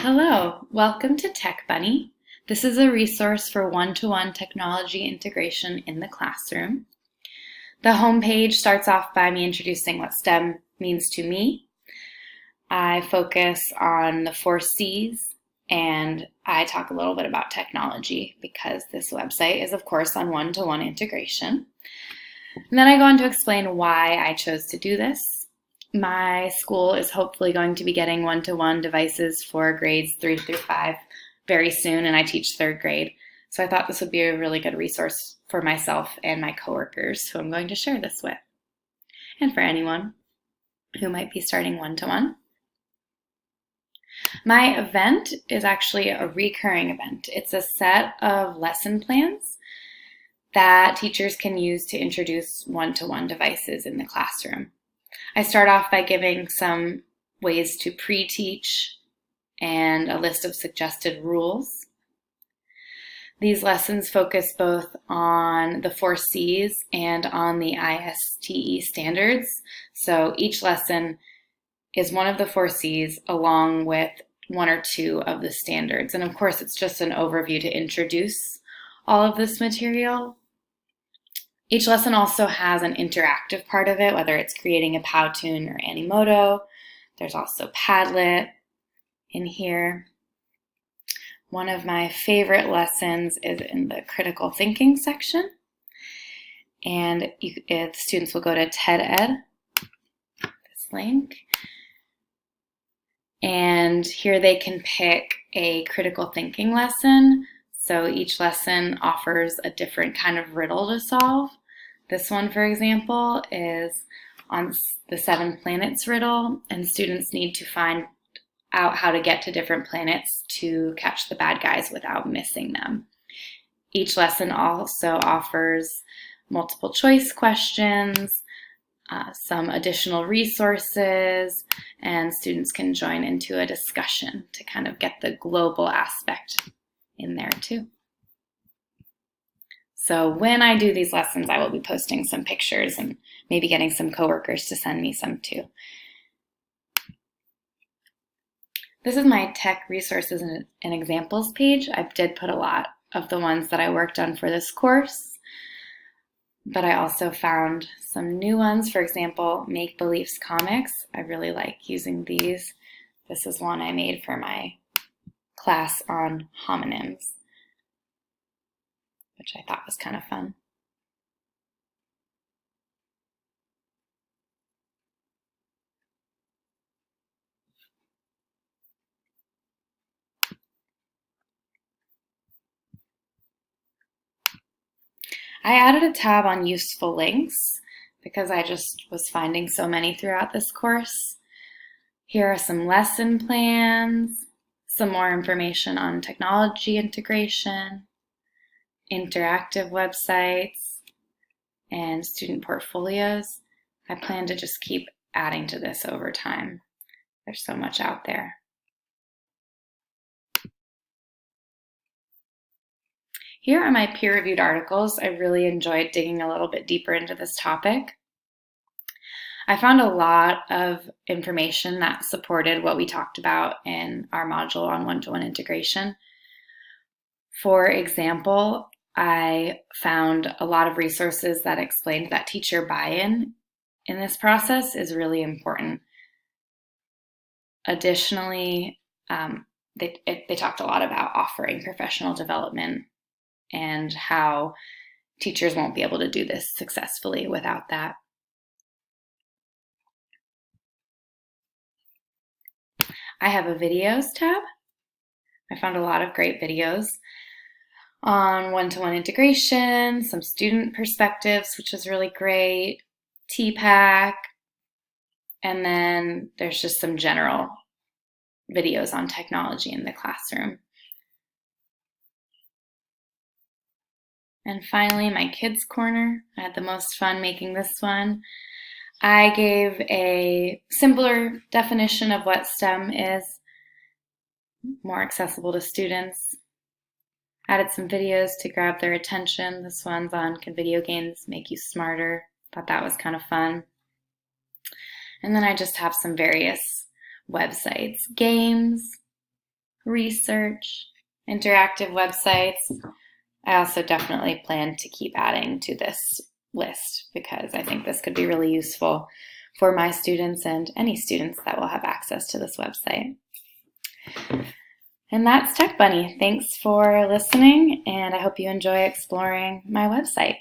Hello, welcome to Tech Bunny. This is a resource for one-to-one technology integration in the classroom. The homepage starts off by me introducing what STEM means to me. I focus on the 4 C's and I talk a little bit about technology because this website is, of course, on one-to-one integration. And then I go on to explain why I chose to do this. My school is hopefully going to be getting one-to-one devices for grades 3 through 5 very soon, and I teach 3rd grade. So I thought this would be a really good resource for myself and my coworkers who I'm going to share this with, and for anyone who might be starting one-to-one. My event is actually a recurring event. It's a set of lesson plans that teachers can use to introduce one-to-one devices in the classroom. I start off by giving some ways to pre-teach and a list of suggested rules. These lessons focus both on the 4 C's and on the ISTE standards. So each lesson is one of the 4 C's along with 1 or 2 of the standards. And of course, it's just an overview to introduce all of this material. Each lesson also has an interactive part of it, whether it's creating a Powtoon or Animoto. There's also Padlet in here. One of my favorite lessons is in the critical thinking section. And the students will go to TED-Ed, this link. And here they can pick a critical thinking lesson. So each lesson offers a different kind of riddle to solve. This one, for example, is on the 7 planets riddle, and students need to find out how to get to different planets to catch the bad guys without missing them. Each lesson also offers multiple choice questions, some additional resources, and students can join into a discussion to kind of get the global aspect in there too. So when I do these lessons, I will be posting some pictures and maybe getting some coworkers to send me some too. This is my tech resources and examples page. I did put a lot of the ones that I worked on for this course, but I also found some new ones. For example, Make Beliefs comics. I really like using these. This is one I made for my class on homonyms, which I thought was kind of fun. I added a tab on useful links because I just was finding so many throughout this course. Here are some lesson plans, some more information on technology integration, interactive websites, and student portfolios. I plan to just keep adding to this over time. There's so much out there. Here are my peer-reviewed articles. I really enjoyed digging a little bit deeper into this topic. I found a lot of information that supported what we talked about in our module on one-to-one integration. For example, I found a lot of resources that explained that teacher buy-in in this process is really important. Additionally, they talked a lot about offering professional development and how teachers won't be able to do this successfully without that. I have a videos tab. I found a lot of great videos on one-to-one integration, some student perspectives, which is really great, TPAC, and then there's just some general videos on technology in the classroom. And finally, my kids corner. I had the most fun making this one. I gave a simpler definition of what STEM is, more accessible to students. Added some videos to grab their attention. This one's on Can Video Games Make You Smarter? Thought that was kind of fun. And then I just have some various websites, games, research, interactive websites. I also definitely plan to keep adding to this list because I think this could be really useful for my students and any students that will have access to this website. And that's Tech Bunny. Thanks for listening, and I hope you enjoy exploring my website.